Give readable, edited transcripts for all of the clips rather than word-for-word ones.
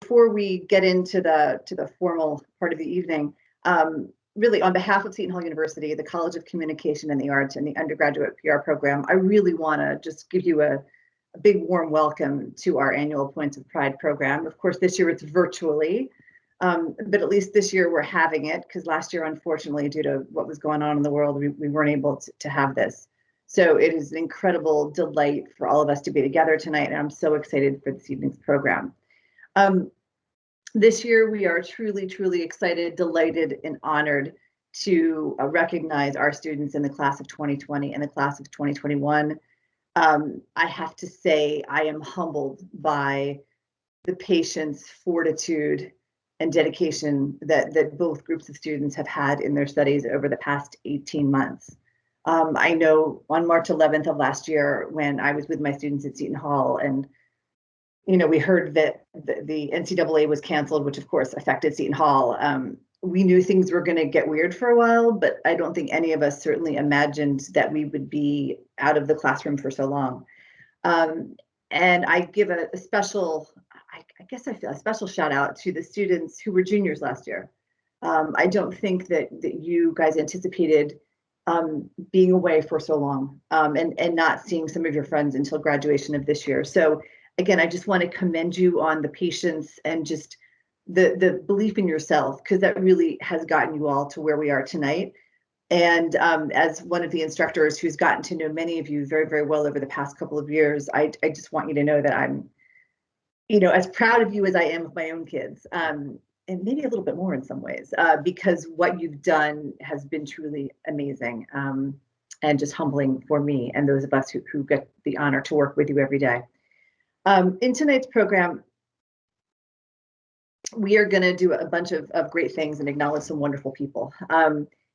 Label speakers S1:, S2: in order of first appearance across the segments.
S1: before we get into the formal part of the evening, really on behalf of Seton Hall University, the College of Communication and the Arts, and the undergraduate PR program, I really want to just give you a big warm welcome to our annual Points of Pride program. Of course, this year it's virtually, but at least this year we're having it, because last year, unfortunately, due to what was going on in the world, we weren't able to have this. So it is an incredible delight for all of us to be together tonight, and I'm so excited for this evening's program. This year, we are truly, truly excited, delighted, and honored to recognize our students in the class of 2020 and the class of 2021. I have to say, I am humbled by the patience, fortitude, and dedication that both groups of students have had in their studies over the past 18 months. I know on March 11th of last year, when I was with my students at Seton Hall, and we heard that the NCAA was canceled, which of course affected Seton Hall. We knew things were going to get weird for a while, but I don't think any of us certainly imagined that we would be out of the classroom for so long. And I give a special, I guess I feel a special shout out to the students who were juniors last year. I don't think that you guys anticipated being away for so long and not seeing some of your friends until graduation of this year. So again, I just want to commend you on the patience and just the belief in yourself, because that really has gotten you all to where we are tonight. And as one of the instructors who's gotten to know many of you very, very well over the past couple of years, I just want you to know that I'm, as proud of you as I am of my own kids, and maybe a little bit more in some ways, because what you've done has been truly amazing and just humbling for me and those of us who get the honor to work with you every day. In tonight's program, we are going to do a bunch of great things and acknowledge some wonderful people.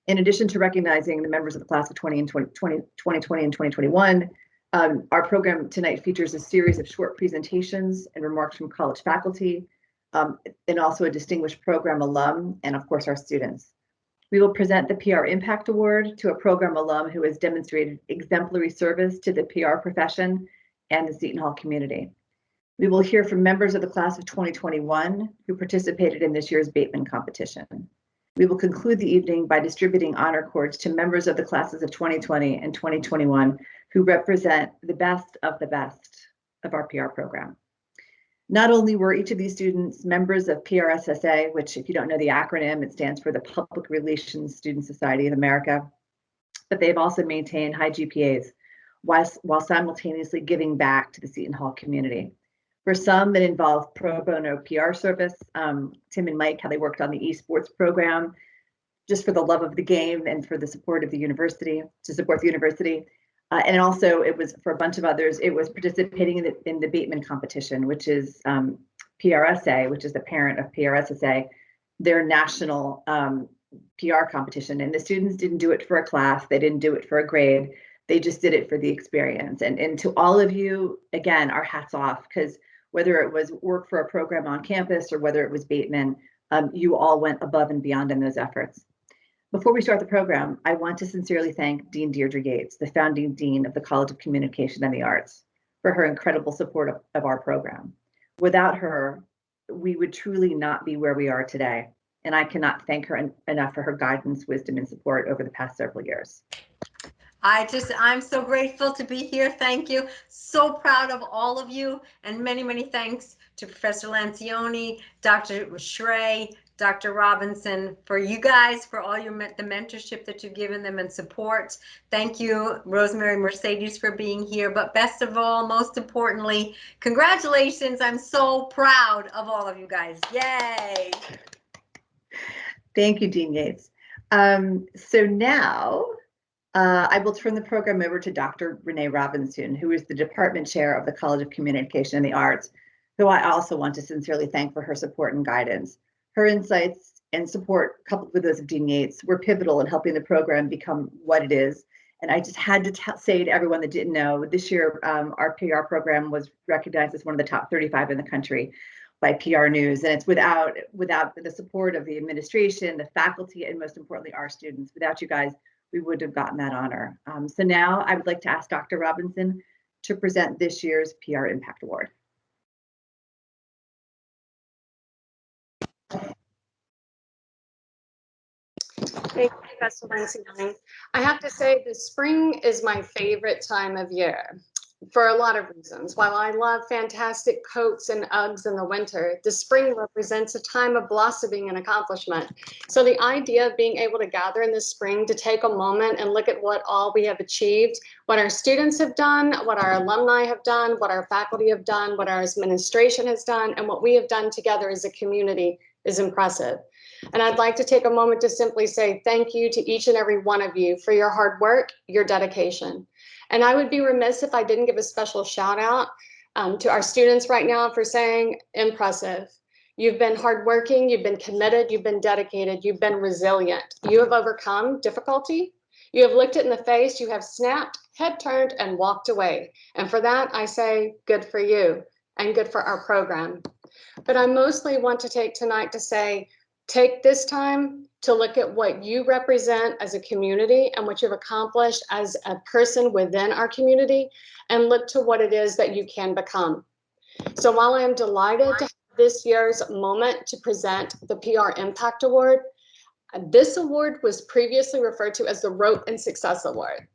S1: In addition to recognizing the members of the class of 2020 and 2021, our program tonight features a series of short presentations and remarks from college faculty, and also a distinguished program alum, and of course our students. We will present the PR Impact Award to a program alum who has demonstrated exemplary service to the PR profession and the Seton Hall community. We will hear from members of the class of 2021 who participated in this year's Bateman competition. We will conclude the evening by distributing honor cords to members of the classes of 2020 and 2021 who represent the best of our PR program. Not only were each of these students members of PRSSA, which if you don't know the acronym, it stands for the Public Relations Student Society of America, but they've also maintained high GPAs while simultaneously giving back to the Seton Hall community. For some, it involved pro bono PR service. Tim and Mike, how they worked on the esports program, just for the love of the game and for the support of the university, to support the university. And also, it was for a bunch of others, it was participating in the Bateman competition, which is PRSA, which is the parent of PRSSA, their national PR competition. And the students didn't do it for a class, they didn't do it for a grade, they just did it for the experience. And to all of you, again, our hats off, because whether it was work for a program on campus or whether it was Bateman, you all went above and beyond in those efforts. Before we start the program, I want to sincerely thank Dean Deirdre Yates, the founding dean of the College of Communication and the Arts, for her incredible support of our program. Without her, we would truly not be where we are today. And I cannot thank her enough for her guidance, wisdom, and support over the past several years.
S2: I'm so grateful to be here. Thank you. So proud of all of you, and many, many thanks to Professor Lancioni, Dr. Shrey, Dr. Robinson, for you guys, for all the mentorship that you've given them and support. Thank you, Rosemary Mercedes, for being here. But best of all, most importantly, congratulations. I'm so proud of all of you guys. Yay.
S1: Thank you, Dean Yates. So now, I will turn the program over to Dr. Renee Robinson, who is the department chair of the College of Communication and the Arts, who I also want to sincerely thank for her support and guidance. Her insights and support, coupled with those of Dean Yates, were pivotal in helping the program become what it is. And I just had to say to everyone that didn't know, this year our PR program was recognized as one of the top 35 in the country by PR News. And it's without the support of the administration, the faculty, and most importantly, our students. Without you guys, we would have gotten that honor. So now I would like to ask Dr. Robinson to present this year's PR Impact Award.
S3: Thank you, Professor Lancioni. I have to say the spring is my favorite time of year for a lot of reasons. While I love fantastic coats and Uggs in the winter, the spring represents a time of blossoming and accomplishment. So the idea of being able to gather in the spring to take a moment and look at what all we have achieved, what our students have done, what our alumni have done, what our faculty have done, what our administration has done, and what we have done together as a community is impressive. And I'd like to take a moment to simply say thank you to each and every one of you for your hard work, your dedication. And I would be remiss if I didn't give a special shout out to our students right now for saying impressive. You've been hardworking, you've been committed, you've been dedicated, you've been resilient. You have overcome difficulty. You have looked it in the face, you have snapped, head turned, and walked away. And for that, I say good for you and good for our program. But I mostly want to take tonight to say, take this time to look at what you represent as a community and what you've accomplished as a person within our community, and look to what it is that you can become. So while I am delighted to have this year's moment to present the PR Impact Award, this award was previously referred to as the Rope and Success Award,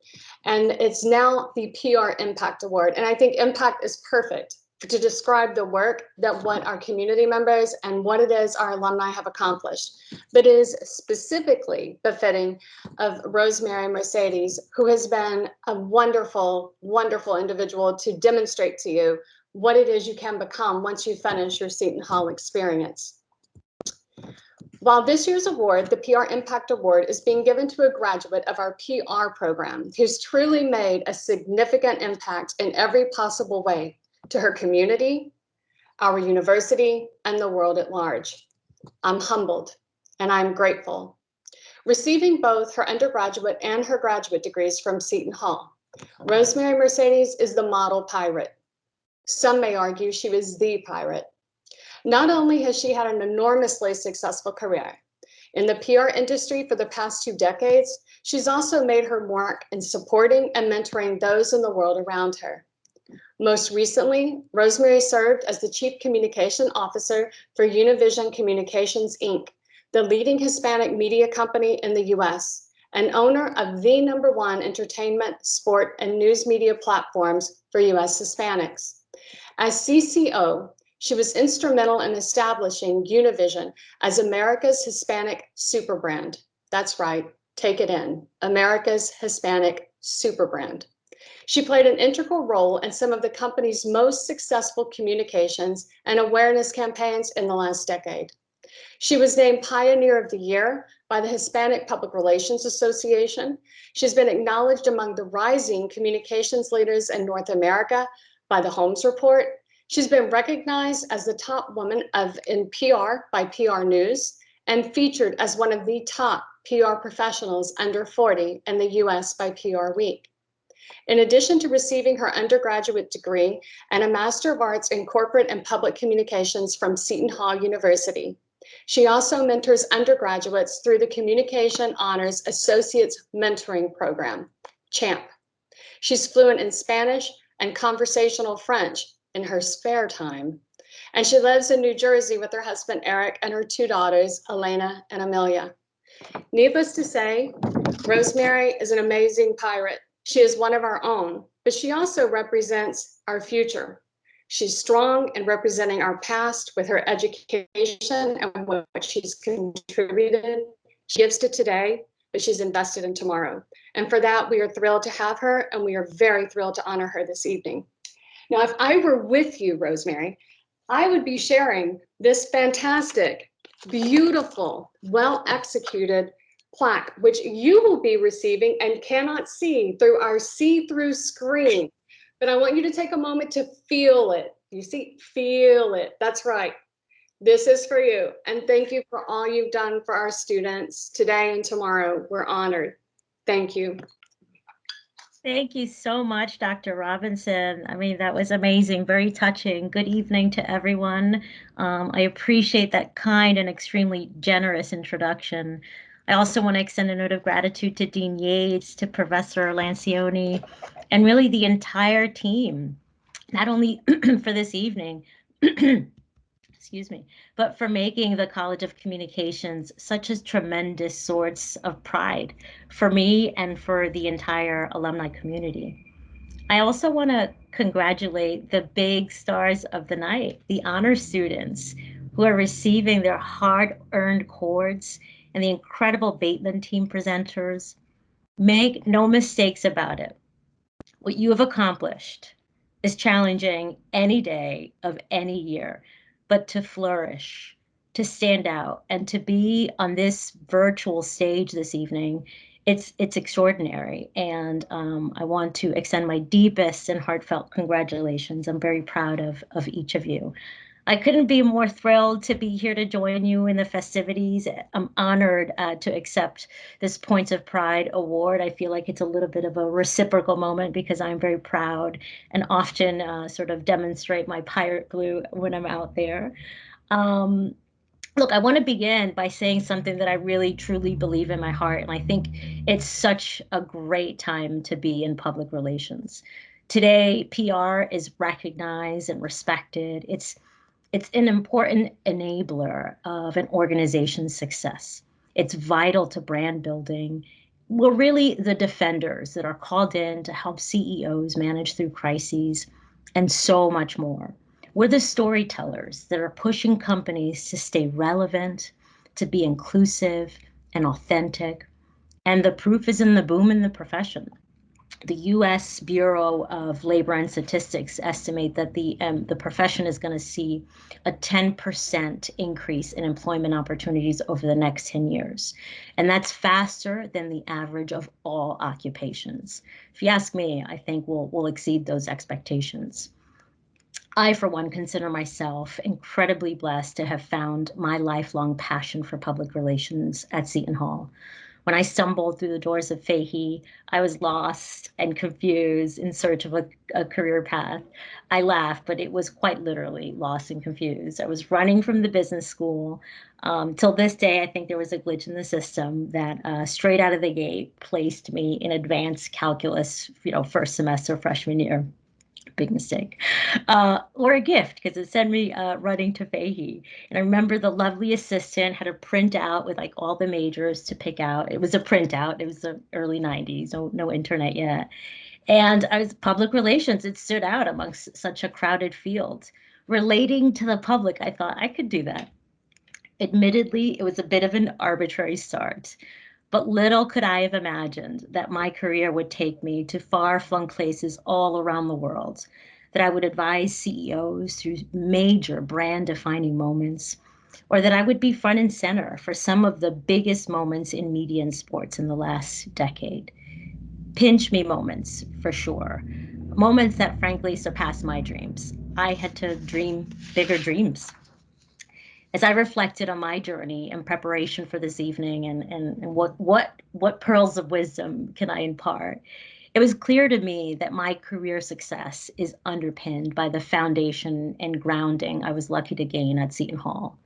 S3: and it's now the PR Impact Award. And I think impact is perfect to describe the work that what our community members and what it is our alumni have accomplished, but is specifically befitting of Rosemary Mercedes, who has been a wonderful, wonderful individual to demonstrate to you what it is you can become once you finish your Seton Hall experience. While this year's award, the PR Impact Award, is being given to a graduate of our PR program who's truly made a significant impact in every possible way to her community, our university, and the world at large. I'm humbled and I'm grateful. Receiving both her undergraduate and her graduate degrees from Seton Hall, Rosemary Mercedes is the model pirate. Some may argue she was the pirate. Not only has she had an enormously successful career in the PR industry for the past 2 decades, she's also made her mark in supporting and mentoring those in the world around her. Most recently, Rosemary served as the Chief Communication Officer for Univision Communications, Inc., the leading Hispanic media company in the US, and owner of the #1 entertainment, sport, and news media platforms for US Hispanics. As CCO, she was instrumental in establishing Univision as America's Hispanic super brand. That's right, take it in, America's Hispanic super brand. She played an integral role in some of the company's most successful communications and awareness campaigns in the last decade. She was named Pioneer of the Year by the Hispanic Public Relations Association. She's been acknowledged among the rising communications leaders in North America by the Holmes Report. She's been recognized as the top woman in PR by PR News and featured as one of the top PR professionals under 40 in the US by PR Week. In addition to receiving her undergraduate degree and a Master of Arts in Corporate and Public Communications from Seton Hall University, she also mentors undergraduates through the Communication Honors Associates Mentoring Program, CHAMP. She's fluent in Spanish and conversational French in her spare time, and she lives in New Jersey with her husband, Eric, and her 2 daughters, Elena and Amelia. Needless to say, Rosemary is an amazing pirate. She is one of our own, but she also represents our future. She's strong in representing our past with her education and what she's contributed. She gives to today, but she's invested in tomorrow. And for that, we are thrilled to have her, and we are very thrilled to honor her this evening. Now, if I were with you, Rosemary, I would be sharing this fantastic, beautiful, well-executed plaque, which you will be receiving and cannot see through our see-through screen. But I want you to take a moment to feel it. You see, feel it. That's right. This is for you. And thank you for all you've done for our students today and tomorrow. We're honored. Thank you.
S4: Thank you so much, Dr. Robinson. I mean, that was amazing, very touching. Good evening to everyone. I appreciate that kind and extremely generous introduction. I also want to extend a note of gratitude to Dean Yates, to Professor Lancioni, and really the entire team, not only for this evening, excuse excuse me, but for making the College of Communications such a tremendous source of pride for me and for the entire alumni community. I also want to congratulate the big stars of the night, the honor students who are receiving their hard-earned cords, and the incredible Bateman team presenters. Make no mistakes about it. What you have accomplished is challenging any day of any year, but to flourish, to stand out, and to be on this virtual stage this evening, it's extraordinary. And I want to extend my deepest and heartfelt congratulations. I'm very proud of each of you. I couldn't be more thrilled to be here to join you in the festivities. I'm honored to accept this Points of Pride award. I feel like it's a little bit of a reciprocal moment because I'm very proud and often sort of demonstrate my pirate blue when I'm out there. Look, I want to begin by saying something that I really truly believe in my heart, and I think it's such a great time to be in public relations. Today, PR is recognized and respected. It's an important enabler of an organization's success. It's vital to brand building. We're really the defenders that are called in to help CEOs manage through crises and so much more. We're the storytellers that are pushing companies to stay relevant, to be inclusive and authentic. And the proof is in the boom in the profession. The U.S. Bureau of Labor and Statistics estimate that the profession is going to see a 10% increase in employment opportunities over the next 10 years. And that's faster than the average of all occupations. If you ask me, I think we'll exceed those expectations. I, for one, consider myself incredibly blessed to have found my lifelong passion for public relations at Seton Hall. When I stumbled through the doors of Fahey, I was lost and confused in search of a career path. I laugh, but it was quite literally lost and confused. I was running from the business school. Till this day, I think there was a glitch in the system that straight out of the gate placed me in advanced calculus, first semester, freshman year. Big mistake, or a gift, because it sent me running to Fahey. And I remember the lovely assistant had a printout with like all the majors to pick out. It was a printout. It was the early 90s, no internet yet. And I was public relations. It stood out amongst such a crowded field. Relating to the public, I thought I could do that. Admittedly, it was a bit of an arbitrary start. But little could I have imagined that my career would take me to far-flung places all around the world, that I would advise CEOs through major brand-defining moments, or that I would be front and center for some of the biggest moments in media and sports in the last decade. Pinch me moments, for sure. Moments that frankly surpassed my dreams. I had to dream bigger dreams. As I reflected on my journey in preparation for this evening and what pearls of wisdom can I impart, it was clear to me that my career success is underpinned by the foundation and grounding I was lucky to gain at Seton Hall.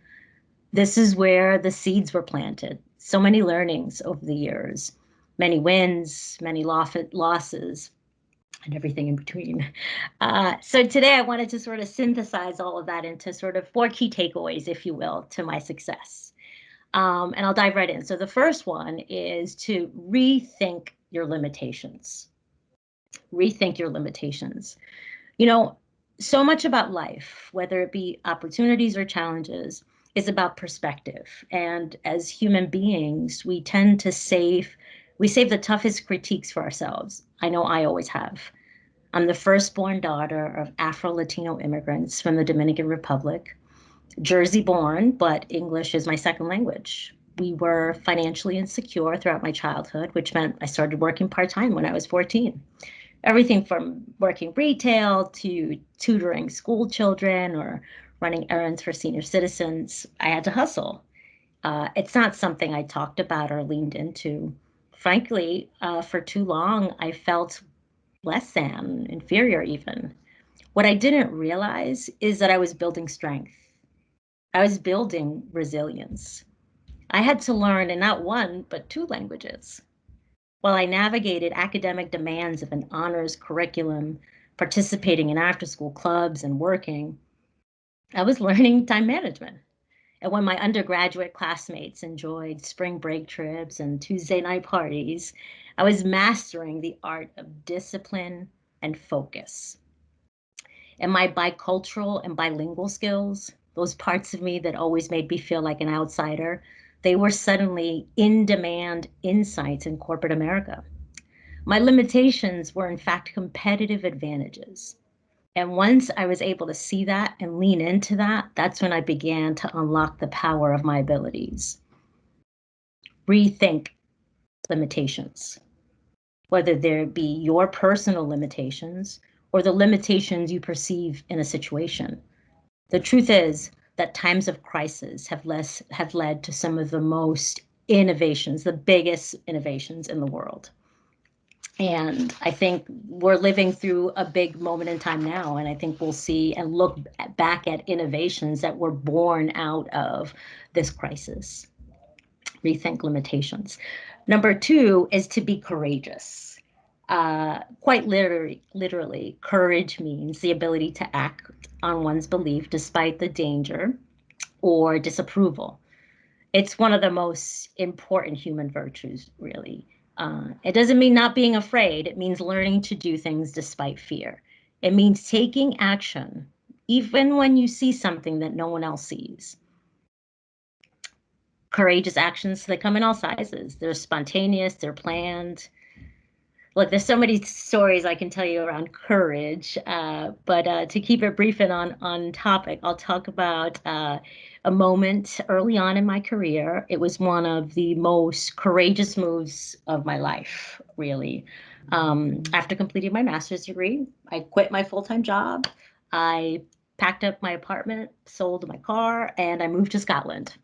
S4: This is where the seeds were planted. So many learnings over the years, many wins, many losses, and everything in between. So today I wanted to sort of synthesize all of that into sort of 4 key takeaways, if you will, to my success. And I'll dive right in. So the first one is to rethink your limitations. Rethink your limitations. So much about life, whether it be opportunities or challenges, is about perspective. And as human beings, we tend to save the toughest critiques for ourselves. I know I always have. I'm the firstborn daughter of Afro-Latino immigrants from the Dominican Republic, Jersey-born, but English is my second language. We were financially insecure throughout my childhood, which meant I started working part-time when I was 14. Everything from working retail to tutoring school children or running errands for senior citizens. I had to hustle. It's not something I talked about or leaned into. Frankly, for too long, I felt less than, inferior even. What I didn't realize is that I was building strength. I was building resilience. I had to learn in not 1, but 2 languages. While I navigated academic demands of an honors curriculum, participating in after-school clubs and working, I was learning time management. And when my undergraduate classmates enjoyed spring break trips and Tuesday night parties, I was mastering the art of discipline and focus. And my bicultural and bilingual skills, those parts of me that always made me feel like an outsider, they were suddenly in-demand insights in corporate America. My limitations were in fact competitive advantages. And once I was able to see that and lean into that, that's when I began to unlock the power of my abilities. Rethink limitations, whether there be your personal limitations or the limitations you perceive in a situation. The truth is that times of crisis have led to some of the most innovations, the biggest innovations in the world. And I think we're living through a big moment in time now, and I think we'll see and look back at innovations that were born out of this crisis. Rethink limitations. Number 2 is to be courageous. Quite literally, courage means the ability to act on one's belief despite the danger or disapproval. It's one of the most important human virtues, really. It doesn't mean not being afraid. It means learning to do things despite fear. It means taking action, even when you see something that no one else sees. Courageous actions, they come in all sizes. They're spontaneous, they're planned. Look, there's so many stories I can tell you around courage, but to keep it brief and on topic, I'll talk about a moment early on in my career. It was one of the most courageous moves of my life, really. After completing my master's degree, I quit my full-time job. I packed up my apartment, sold my car, and I moved to Scotland.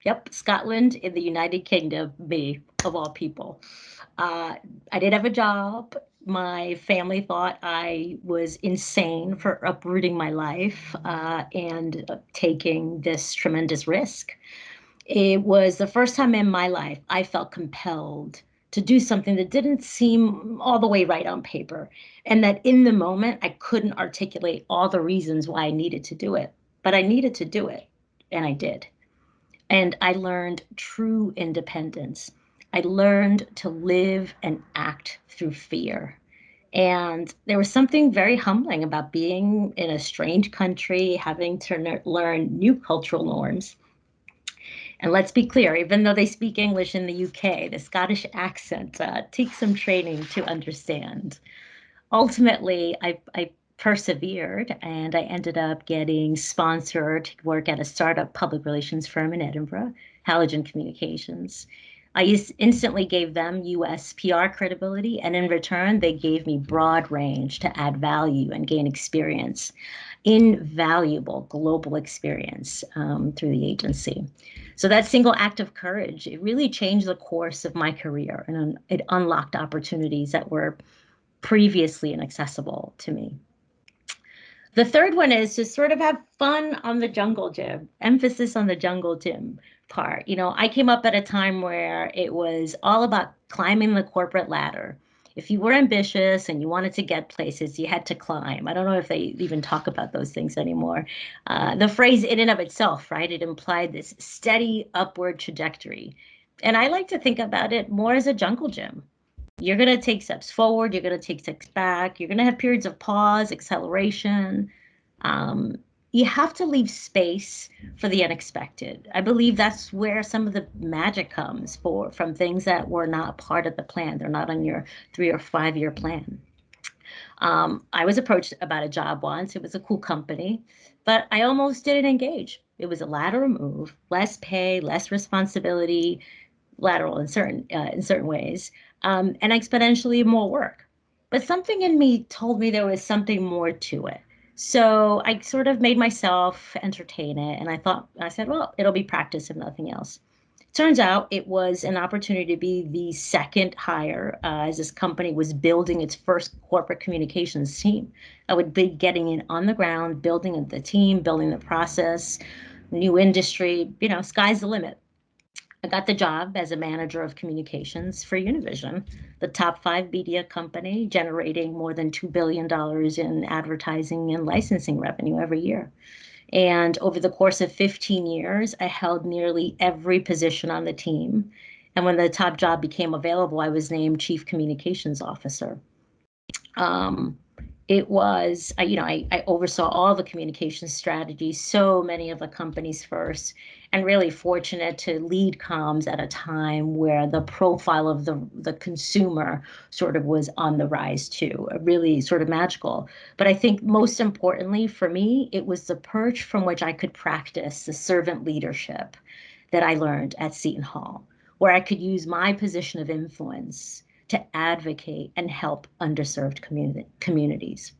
S4: Yep, Scotland in the United Kingdom, me, of all people. I didn't have a job. My family thought I was insane for uprooting my life and taking this tremendous risk. It was the first time in my life I felt compelled to do something that didn't seem all the way right on paper, and that in the moment I couldn't articulate all the reasons why I needed to do it, but I needed to do it, and I did. And I learned true independence. I learned to live and act through fear. And there was something very humbling about being in a strange country, having to learn new cultural norms. And let's be clear, even though they speak English in the UK, the Scottish accent takes some training to understand. Ultimately, I persevered, and I ended up getting sponsored to work at a startup public relations firm in Edinburgh, Halogen Communications. I instantly gave them US PR credibility, and in return, they gave me broad range to add value and gain experience, invaluable global experience through the agency. So that single act of courage, it really changed the course of my career, and it unlocked opportunities that were previously inaccessible to me. The third one is to sort of have fun on the jungle gym, emphasis on the jungle gym part. You know, I came up at a time where it was all about climbing the corporate ladder. If you were ambitious and you wanted to get places, you had to climb. I don't know if they even talk about those things anymore. The phrase in and of itself, right, it implied this steady upward trajectory. And I like to think about it more as a jungle gym. You're going to take steps forward. You're going to take steps back. You're going to have periods of pause, acceleration. You have to leave space for the unexpected. I believe that's where some of the magic comes from things that were not part of the plan. They're not on your 3 or 5 year plan. I was approached about a job once. It was a cool company, but I almost didn't engage. It was a lateral move, less pay, less responsibility, lateral in certain ways, and exponentially more work. But something in me told me there was something more to it. So I sort of made myself entertain it, and I said, well, it'll be practice if nothing else. Turns out it was an opportunity to be the second hire as this company was building its first corporate communications team. I would be getting in on the ground, building the team, building the process, new industry, you know, sky's the limit. I got the job as a manager of communications for Univision, the top 5 media company, generating more than $2 billion in advertising and licensing revenue every year. And over the course of 15 years, I held nearly every position on the team. And when the top job became available, I was named Chief Communications Officer. It was, I oversaw all the communication strategies, so many of the companies first, and really fortunate to lead comms at a time where the profile of the consumer sort of was on the rise too, really sort of magical. But I think most importantly for me, it was the perch from which I could practice the servant leadership that I learned at Seton Hall, where I could use my position of influence to advocate and help underserved communities.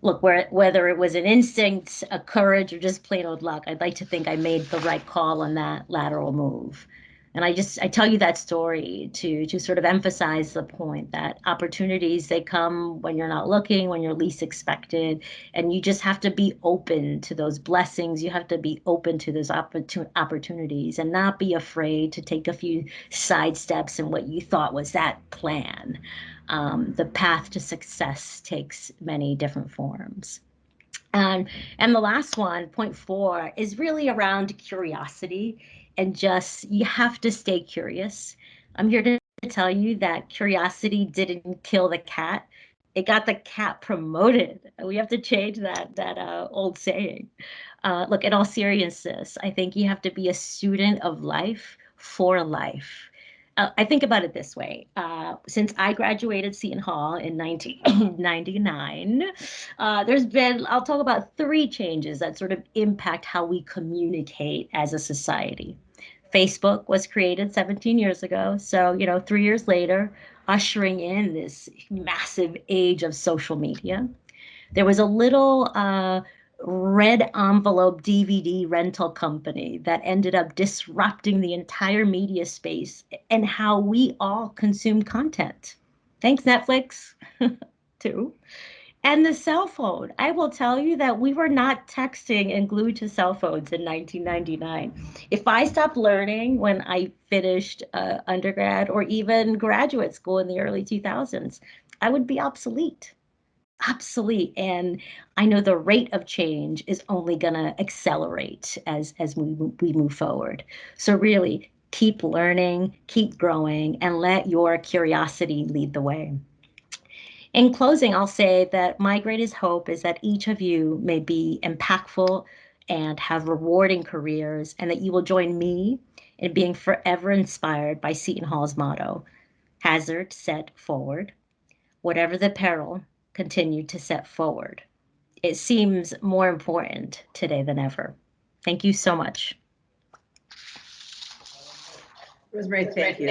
S4: Look, whether it was an instinct, a courage, or just plain old luck, I'd like to think I made the right call on that lateral move. And I tell you that story to sort of emphasize the point that opportunities, they come when you're not looking, when you're least expected, and you just have to be open to those blessings. You have to be open to those opportunities and not be afraid to take a few side steps in what you thought was that plan. The path to success takes many different forms. And the last one, point 4, is really around curiosity, and just, you have to stay curious. I'm here to tell you that curiosity didn't kill the cat. It got the cat promoted. We have to change that old saying. Look, in all seriousness, I think you have to be a student of life for life. I think about it this way. Since I graduated Seton Hall in 1999, there's been, I'll talk about 3 changes that sort of impact how we communicate as a society. Facebook was created 17 years ago. So, 3 years later, ushering in this massive age of social media. There was a little red envelope DVD rental company that ended up disrupting the entire media space and how we all consume content. Thanks, Netflix, too. And the cell phone. I will tell you that we were not texting and glued to cell phones in 1999. If I stopped learning when I finished undergrad or even graduate school in the early 2000s, I would be obsolete. And I know the rate of change is only going to accelerate as we move forward. So really, keep learning, keep growing, and let your curiosity lead the way. In closing, I'll say that my greatest hope is that each of you may be impactful and have rewarding careers, and that you will join me in being forever inspired by Seton Hall's motto: hazard, set, forward. Whatever the peril, continue to set forward. It seems more important today than ever. Thank you so much.
S1: Rosemary, thank you.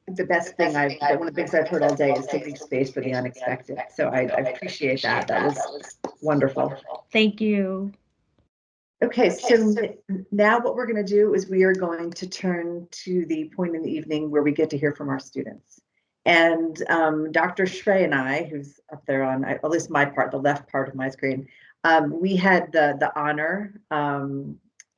S1: The best thing one of the things I've heard all day is to leave space for the unexpected. So I appreciate that. That was wonderful.
S4: Thank you.
S1: Okay, so now what we're going to do is we are going to turn to the point in the evening where we get to hear from our students. And Dr. Shrey and I, who's up there on at least my part, the left part of my screen, we had the honor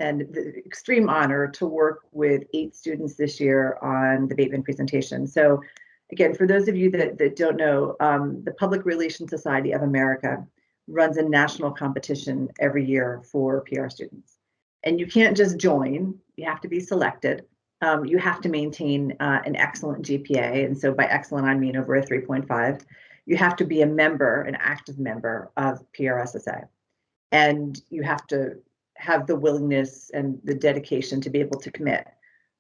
S1: and the extreme honor to work with 8 students this year on the Bateman presentation. So again, for those of you that don't know, the Public Relations Society of America runs a national competition every year for PR students. And you can't just join, you have to be selected. You have to maintain an excellent GPA. And so by excellent, I mean over a 3.5. You have to be a member, an active member of PRSSA. And you have to have the willingness and the dedication to be able to commit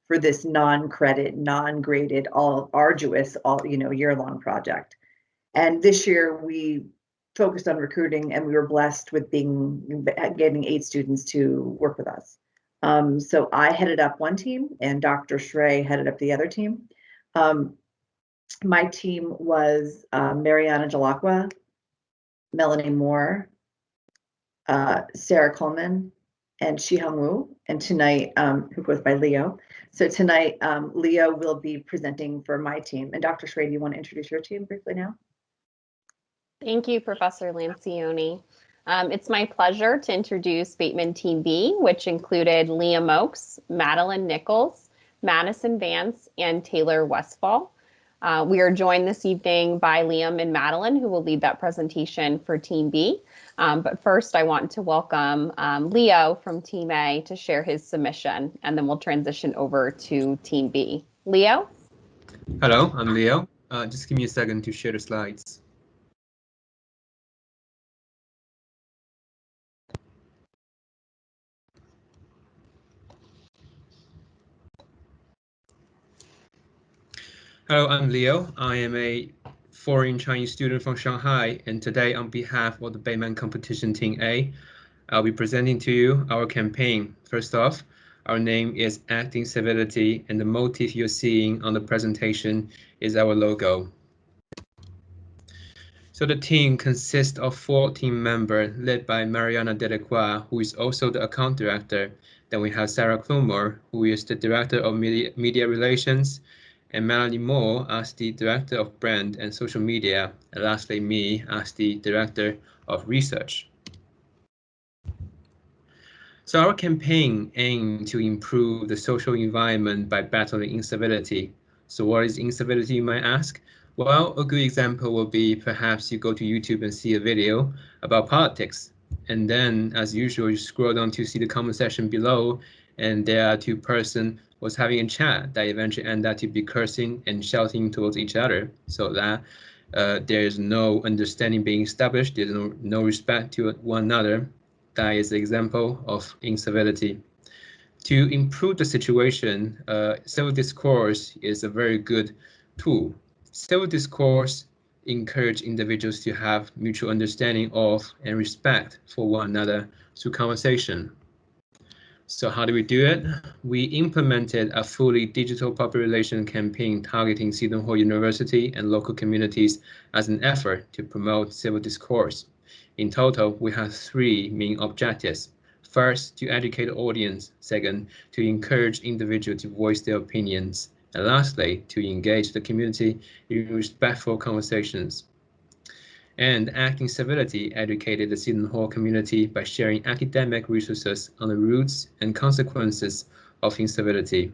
S1: for this non-credit, non-graded, all arduous, year-long project. And this year we focused on recruiting, and we were blessed with getting 8 students to work with us. So I headed up one team, and Dr. Shrey headed up the other team. My team was Mariana Jalakwa, Melanie Moore, Sarah Coleman, and Shihong Wu, and tonight, who goes by Leo. So tonight, Leo will be presenting for my team. And Dr. Shrey, do you want to introduce your team briefly now?
S5: Thank you, Professor Lancioni. It's my pleasure to introduce Bateman Team B, which included Liam Oakes, Madeline Nichols, Madison Vance, and Taylor Westfall. We are joined this evening by Liam and Madeline, who will lead that presentation for Team B. But first, I want to welcome Leo from Team A to share his submission, and then we'll transition over to Team B. Leo?
S6: Hello, I'm Leo. Just give me a second to share the slides. Hello, I'm Leo. I am a foreign Chinese student from Shanghai, and today on behalf of the Bateman Competition Team A, I'll be presenting to you our campaign. First off, our name is Acting Civility, and the motif you're seeing on the presentation is our logo. So the team consists of 4 team members led by Mariana Delacroix, who is also the account director. Then we have Sarah Clomore, who is the director of media relations, and Melanie Moore as the director of brand and social media, and lastly me as the director of research. So our campaign aims to improve the social environment by battling incivility. So what is incivility, you might ask? Well, a good example will be perhaps you go to YouTube and see a video about politics, and then as usual you scroll down to see the comment section below, and there are 2 persons was having a chat that eventually end up to be cursing and shouting towards each other, so that there is no understanding being established, there's no respect to one another. That is an example of incivility. To improve the situation, civil discourse is a very good tool. Civil discourse encourages individuals to have mutual understanding of and respect for one another through conversation. So how do we do it? We implemented a fully digital public relations campaign targeting Seton Hall University and local communities as an effort to promote civil discourse. In total, we have 3 main objectives. First, to educate the audience. Second, to encourage individuals to voice their opinions. And lastly, to engage the community in respectful conversations. And Acting Civility educated the Seton Hall community by sharing academic resources on the roots and consequences of incivility.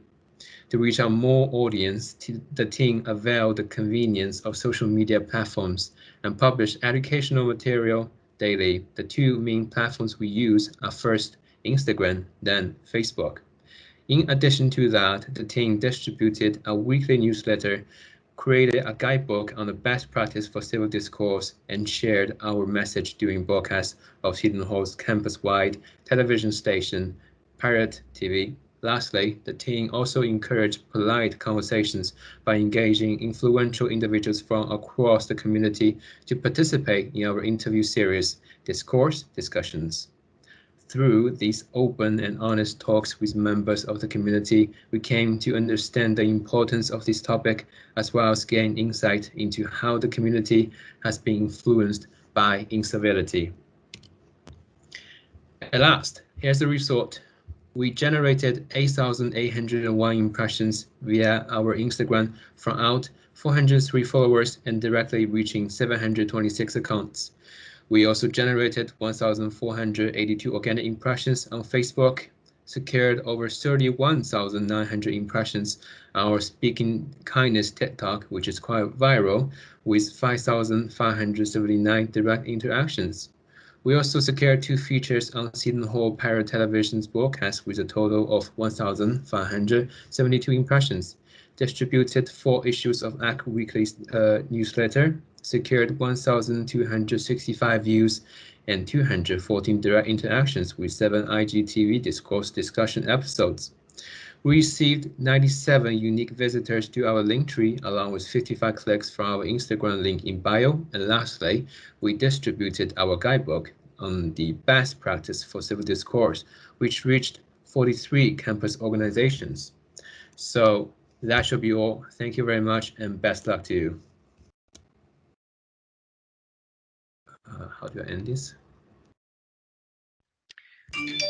S6: To reach out more audience, the team availed the convenience of social media platforms and published educational material daily. The 2 main platforms we use are first Instagram, then Facebook. In addition to that, the team distributed a weekly newsletter, created a guidebook on the best practice for civil discourse, and shared our message during broadcasts of Seton Hall's campus-wide television station, Pirate TV. Lastly, the team also encouraged polite conversations by engaging influential individuals from across the community to participate in our interview series, Discourse Discussions. Through these open and honest talks with members of the community, we came to understand the importance of this topic, as well as gain insight into how the community has been influenced by incivility. At last, here's the result. We generated 8,801 impressions via our Instagram from out 403 followers and directly reaching 726 accounts. We also generated 1,482 organic impressions on Facebook, secured over 31,900 impressions on our Speaking Kindness TikTok, which is quite viral, with 5,579 direct interactions. We also secured 2 features on Seton Hall Pirate Television's broadcast with a total of 1,572 impressions, distributed 4 issues of ACK Weekly newsletter, secured 1,265 views and 214 direct interactions with 7 IGTV discourse discussion episodes. We received 97 unique visitors to our Linktree, along with 55 clicks from our Instagram link in bio. And lastly, we distributed our guidebook on the best practice for civil discourse, which reached 43 campus organizations. So that should be all. Thank you very much and best luck to you. How do I end this?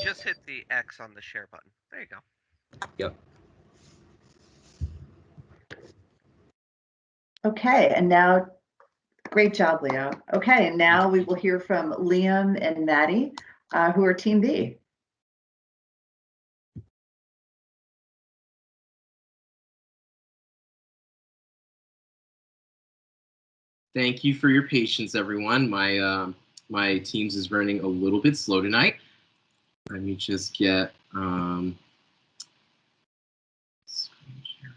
S7: Just hit the X on the share button. There you go.
S6: Yep.
S1: Okay, and now, great job, Leo. Okay, and now we will hear from Liam and Maddie, who are Team B.
S8: Thank you for your patience, everyone. My Teams is running a little bit slow tonight. Let me just get screen share.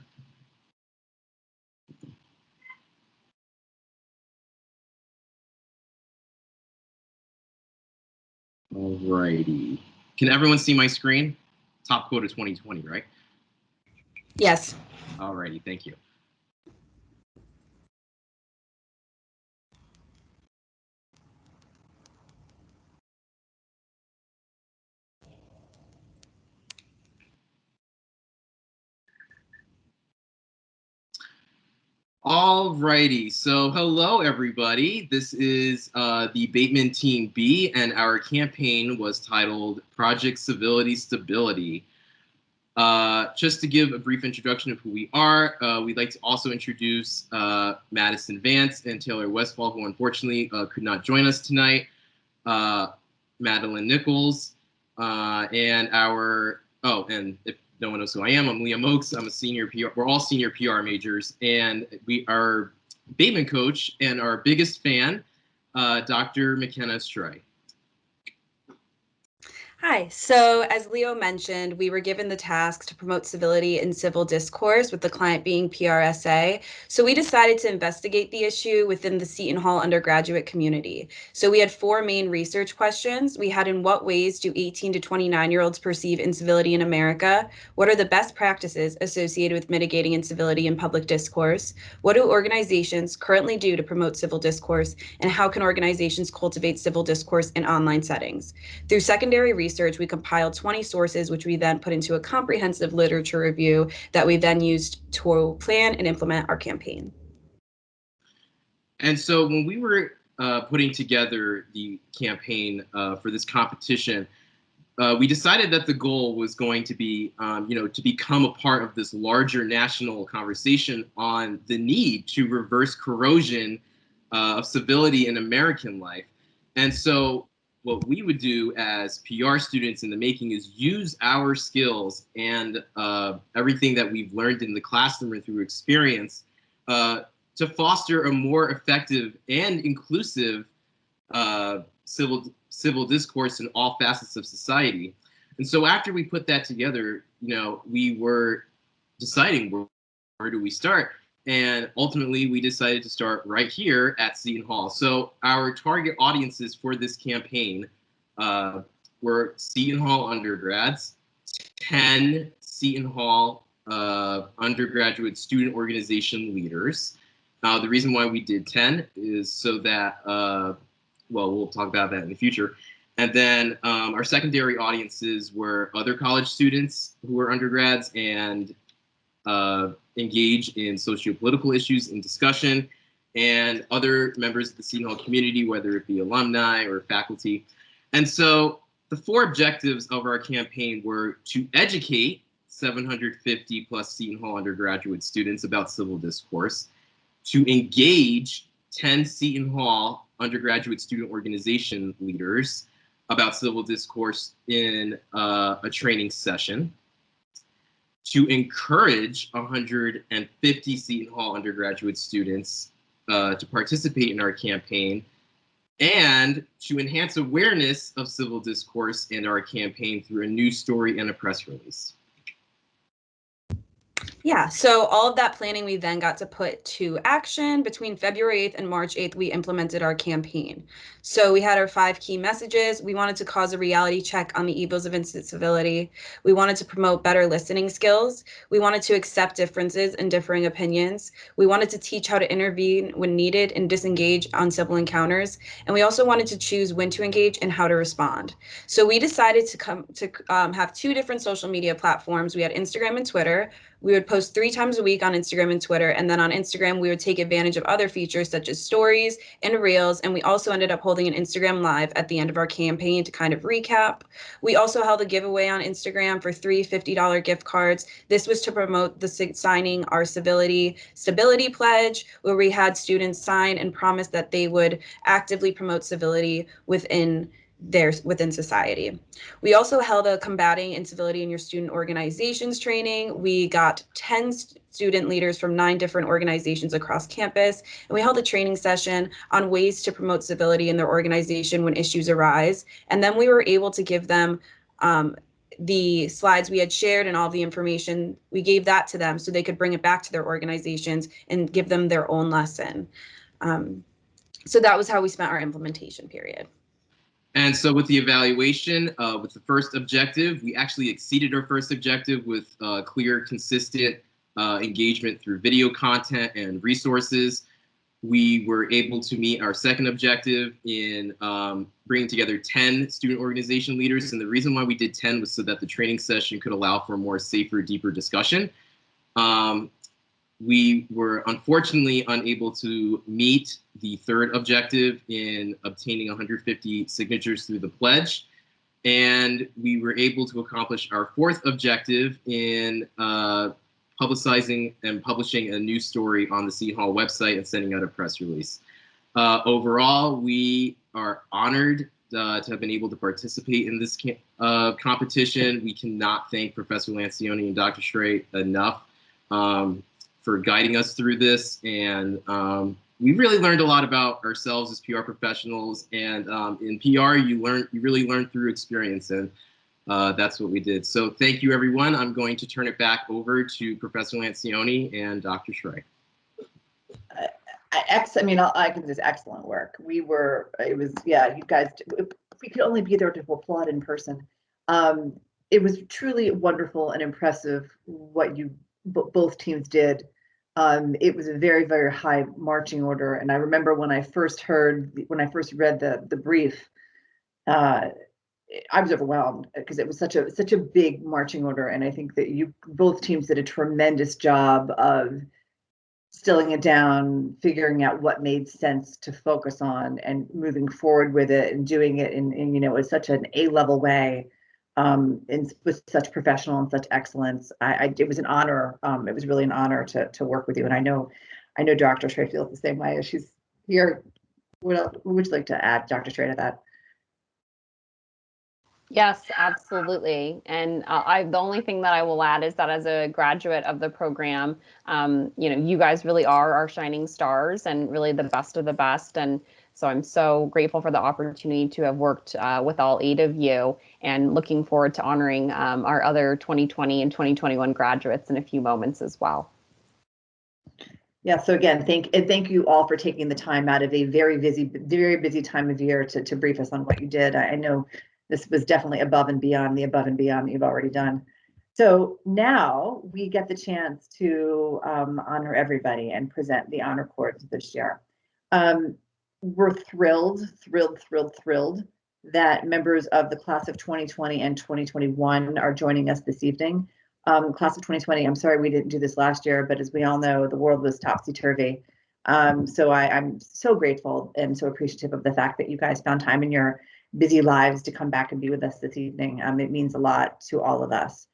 S8: Alrighty. Can everyone see my screen? Top quote of 2020, right?
S5: Yes.
S8: Alrighty, thank you. Alrighty, so hello everybody. This is the Bateman Team B, and our campaign was titled Project Civility Stability. Just to give a brief introduction of who we are, we'd like to also introduce Madison Vance and Taylor Westfall, who unfortunately could not join us tonight, Madeline Nichols, and and if no one knows who I am, I'm Liam Oakes. I'm a senior PR, we're all senior PR majors, and we are Bateman coach and our biggest fan, Dr. McKenna Stray.
S9: Hi, so as Leo mentioned, we were given the task to promote civility in civil discourse with the client being PRSA. So we decided to investigate the issue within the Seton Hall undergraduate community. So we had 4 main research questions. We had: in what ways do 18 to 29-year-olds perceive incivility in America? What are the best practices associated with mitigating incivility in public discourse? What do organizations currently do to promote civil discourse? And how can organizations cultivate civil discourse in online settings? Through secondary research, we compiled 20 sources, which we then put into a comprehensive literature review that we then used to plan and implement our campaign.
S8: And so when we were putting together the campaign for this competition, we decided that the goal was going to be, to become a part of this larger national conversation on the need to reverse corrosion of civility in American life. And so what we would do as PR students in the making is use our skills and everything that we've learned in the classroom and through experience to foster a more effective and inclusive civil discourse in all facets of society. And so after we put that together, we were deciding where do we start? And ultimately, we decided to start right here at Seton Hall. So our target audiences for this campaign were Seton Hall undergrads, 10 Seton Hall undergraduate student organization leaders. The reason why we did 10 is so that, we'll talk about that in the future. And then our secondary audiences were other college students who were undergrads and engage in socio-political issues in discussion, and other members of the Seton Hall community, whether it be alumni or faculty. And so the 4 objectives of our campaign were to educate 750 plus Seton Hall undergraduate students about civil discourse, to engage 10 Seton Hall undergraduate student organization leaders about civil discourse in a training session, to encourage 150 Seton Hall undergraduate students to participate in our campaign, and to enhance awareness of civil discourse in our campaign through a news story and a press release.
S9: Yeah, so all of that planning we then got to put to action. Between February 8th and March 8th, we implemented our campaign. So we had our 5 key messages. We wanted to cause a reality check on the evils of incivility. We wanted to promote better listening skills. We wanted to accept differences and differing opinions. We wanted to teach how to intervene when needed and disengage on civil encounters. And we also wanted to choose when to engage and how to respond. So we decided to have 2 different social media platforms. We had Instagram and Twitter. We would post 3 times a week on Instagram and Twitter. And then on Instagram, we would take advantage of other features such as stories and reels. And we also ended up holding an Instagram live at the end of our campaign to kind of recap. We also held a giveaway on Instagram for 3 $50 gift cards. This was to promote the signing our civility stability pledge, where we had students sign and promise that they would actively promote civility within there within society. We also held a combating incivility in your student organizations training. We got 10 student leaders from 9 different organizations across campus, and we held a training session on ways to promote civility in their organization when issues arise. And then we were able to give them the slides we had shared and all the information. We gave that to them so they could bring it back to their organizations and give them their own lesson. So that was how we spent our implementation period.
S8: And so with the evaluation, with the first objective, we actually exceeded our first objective with clear, consistent engagement through video content and resources. We were able to meet our second objective in bringing together 10 student organization leaders. And the reason why we did 10 was so that the training session could allow for a more safer, deeper discussion. We were unfortunately unable to meet the third objective in obtaining 150 signatures through the pledge. And we were able to accomplish our fourth objective in publicizing and publishing a news story on the Seton Hall website and sending out a press release. Overall, we are honored to have been able to participate in this competition. We cannot thank Professor Lancioni and Dr. Schrey enough for guiding us through this. And we really learned a lot about ourselves as PR professionals. And in PR, you really learn through experience. And that's what we did. So thank you, everyone. I'm going to turn it back over to Professor Lancioni and Dr. Schrey.
S1: I think this is excellent work. You guys, if we could only be there to applaud in person. It was truly wonderful and impressive what you both teams did. It was a very, very high marching order. And I remember when I first read the brief, I was overwhelmed because it was such a big marching order. And I think that both teams did a tremendous job of distilling it down, figuring out what made sense to focus on and moving forward with it and doing it in such an A-level way. With such professional and such excellence. It was an honor. It was really an honor to work with you. And I know Dr. Schrey feels the same way as she's here. What would you like to add, Dr. Schrey, to that?
S5: Yes, absolutely. And the only thing that I will add is that as a graduate of the program, you guys really are our shining stars and really the best of the best. And so I'm so grateful for the opportunity to have worked with all 8 of you and looking forward to honoring our other 2020 and 2021 graduates in a few moments as well.
S1: Yeah, so again, thank you all for taking the time out of a very busy time of year to brief us on what you did. I know this was definitely above and beyond that you've already done. So now we get the chance to honor everybody and present the honor cords this year. We're thrilled that members of the class of 2020 and 2021 are joining us this evening. Class of 2020, I'm sorry we didn't do this last year, but as we all know, the world was topsy-turvy. So I'm so grateful and so appreciative of the fact that you guys found time in your busy lives to come back and be with us this evening. It means a lot to all of us.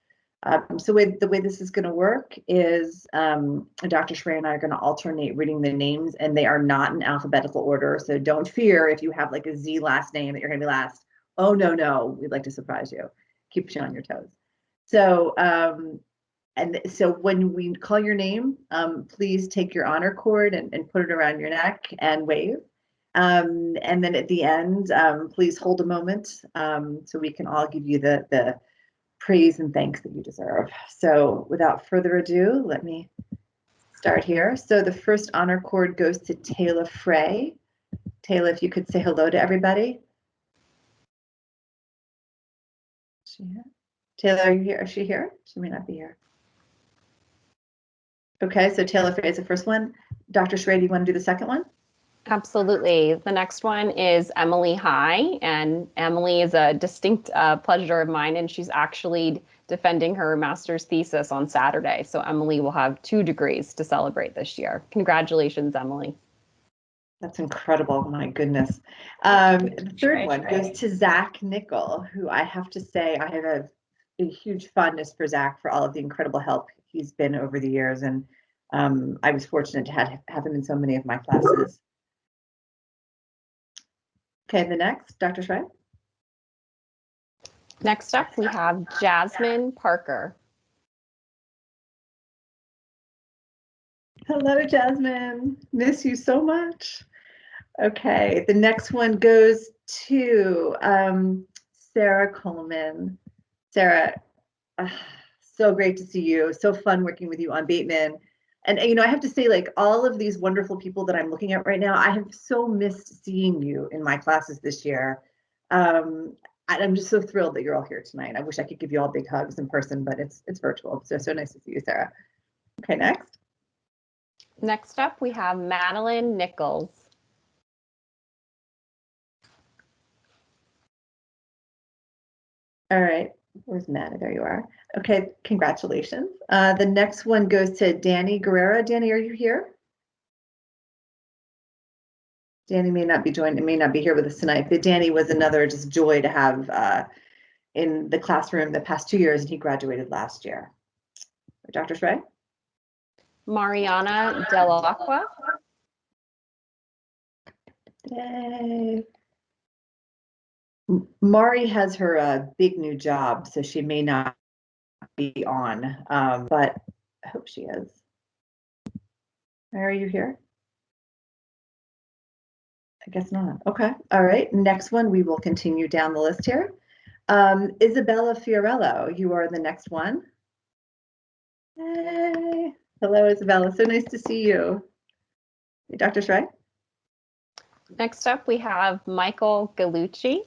S1: So the way this is going to work is Dr. Schrey and I are going to alternate reading the names, and they are not in alphabetical order. So don't fear if you have like a Z last name that you're going to be last. Oh, no, we'd like to surprise you. Keep you on your toes. So, so when we call your name, please take your honor cord and put it around your neck and wave. And then at the end, please hold a moment so we can all give you the praise and thanks that you deserve. So without further ado, let me start here. So the first honor cord goes to Taylor Frey. Taylor, if you could say hello to everybody. Is she here? Taylor, are you here? Is she here? She may not be here. Okay, so Taylor Frey is the first one. Dr. Schrey, do you want to do the second one?
S5: Absolutely. The next one is Emily High, and Emily is a distinct pleasure of mine, and she's actually defending her master's thesis on Saturday. So Emily will have 2 degrees to celebrate this year. Congratulations, Emily.
S1: That's incredible. My goodness. The third one goes to Zach Nickel, who I have to say I have a huge fondness for Zach for all of the incredible help he's been over the years. And I was fortunate to have him in so many of my classes. Okay, the next, Dr. Schrey.
S5: Next up, we have Jasmine Parker.
S1: Hello, Jasmine. Miss you so much. Okay, the next one goes to Sarah Coleman. Sarah, so great to see you. So fun working with you on Bateman. And you know, I have to say, like, all of these wonderful people that I'm looking at right now, I have so missed seeing you in my classes this year. I'm just so thrilled that you're all here tonight. I wish I could give you all big hugs in person, but it's virtual. So nice to see you, Sarah. Okay, next.
S5: Next up, we have Madeline Nichols.
S1: All right, where's Matt? There you are. Okay, congratulations. The next one goes to Danny Guerrera. Danny, are you here? Danny may not be here with us tonight, but Danny was another just joy to have in the classroom the past 2 years, and he graduated last year. Dr. Shrey?
S5: Mariana Delacqua.
S1: Yay. Mari has her big new job, so she may not be on, but I hope she is. Mary, are you here? I guess not. Okay. All right. Next one, we will continue down the list here. Isabella Fiorello, you are the next one. Hey. Hello, Isabella. So nice to see you. Hey, Dr. Shrey?
S5: Next up, we have Michael Gallucci.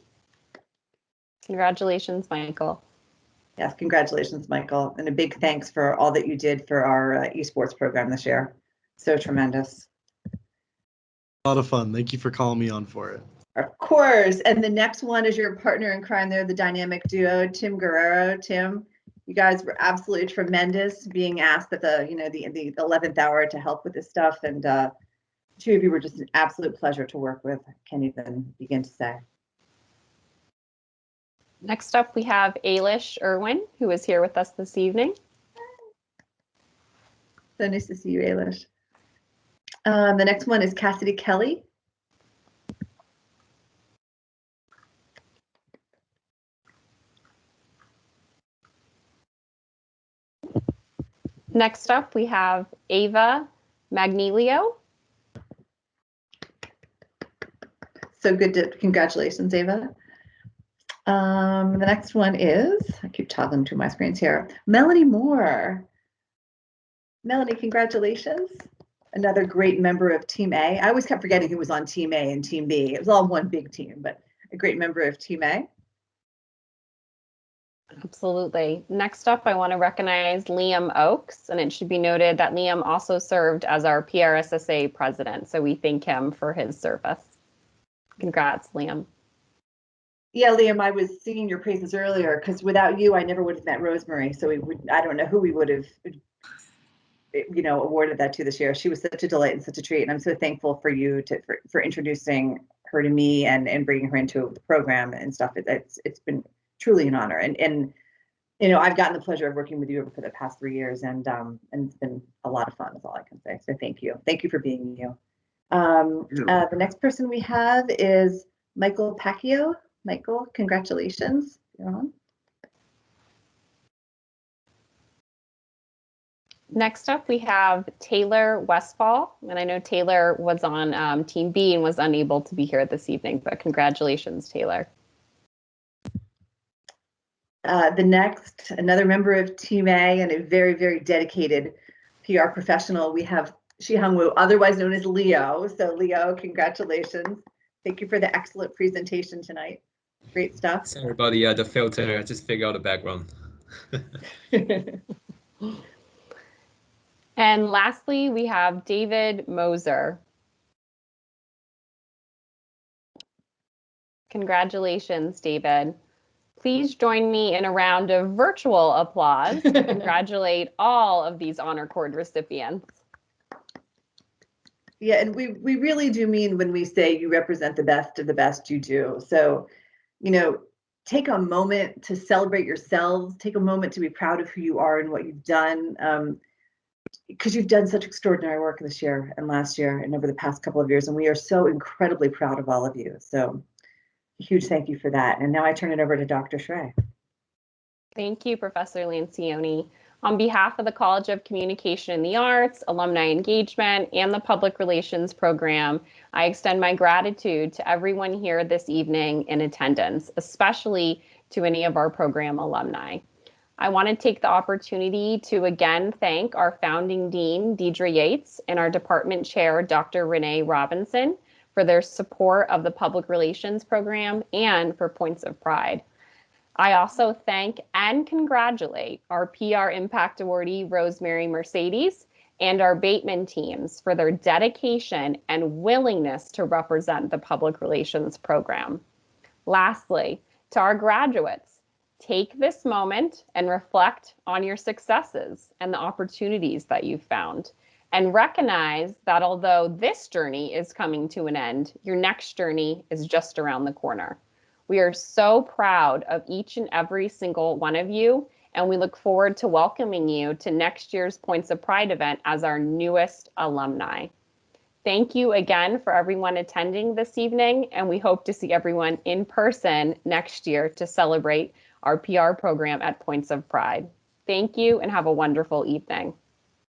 S5: Congratulations, Michael.
S1: Yes, congratulations, Michael. And a big thanks for all that you did for our esports program this year. So tremendous.
S10: A lot of fun. Thank you for calling me on for it.
S1: Of course. And the next one is your partner in crime there, the dynamic duo, Tim Guerrero. Tim, you guys were absolutely tremendous being asked at the 11th hour to help with this stuff. And the two of you were just an absolute pleasure to work with. I can't even begin to say.
S5: Next up, we have Ailish Irwin, who is here with us this evening.
S1: So nice to see you, Ailish. The next one is Cassidy Kelly.
S5: Next up, we have Ava Magnilio.
S1: So good to, congratulations, Ava. The next one is, I keep toggling through my screens here, Melanie Moore. Melanie, congratulations. Another great member of Team A. I always kept forgetting who was on Team A and Team B. It was all one big team, but a great member of Team A.
S5: Absolutely. Next up, I want to recognize Liam Oakes, and it should be noted that Liam also served as our PRSSA president, so we thank him for his service. Congrats, Liam.
S1: Yeah, Liam, I was singing your praises earlier because without you, I never would have met Rosemary. So I don't know who we would have, awarded that to this year. She was such a delight and such a treat. And I'm so thankful for you for introducing her to me and bringing her into the program and stuff. It's been truly an honor. And I've gotten the pleasure of working with you for the past 3 years, and it's been a lot of fun is all I can say. So thank you. Thank you for being you. The next person we have is Michael Pacquiao. Michael, congratulations. You're on.
S5: Next up, we have Taylor Westfall, and I know Taylor was on Team B and was unable to be here this evening, but congratulations, Taylor.
S1: The next, another member of Team A and a very, very dedicated PR professional, we have Shihang Wu, otherwise known as Leo. So Leo, congratulations. Thank you for the excellent presentation tonight. Great stuff.
S6: Sorry about the filter. I just figured out the background.
S5: And lastly, we have David Moser. Congratulations, David. Please join me in a round of virtual applause to congratulate all of these honor cord recipients.
S1: Yeah, and we really do mean when we say you represent the best of the best you do. So, take a moment to celebrate yourselves, take a moment to be proud of who you are and what you've done, because you've done such extraordinary work this year and last year and over the past couple of years, and we are so incredibly proud of all of you. So a huge thank you for that. And now I turn it over to Dr. Shrey.
S5: Thank you, Professor Lancioni. On behalf of the College of Communication and the Arts, Alumni Engagement, and the Public Relations Program, I extend my gratitude to everyone here this evening in attendance, especially to any of our program alumni. I want to take the opportunity to again thank our founding Dean, Deirdre Yates, and our department chair, Dr. Renee Robinson, for their support of the Public Relations Program and for Points of Pride. I also thank and congratulate our PR Impact Awardee, Rosemary Mercedes, and our Bateman teams for their dedication and willingness to represent the Public Relations Program. Lastly, to our graduates, take this moment and reflect on your successes and the opportunities that you've found, and recognize that although this journey is coming to an end, your next journey is just around the corner. We are so proud of each and every single one of you, and we look forward to welcoming you to next year's Points of Pride event as our newest alumni. Thank you again for everyone attending this evening, and we hope to see everyone in person next year to celebrate our PR program at Points of Pride. Thank you and have a wonderful evening.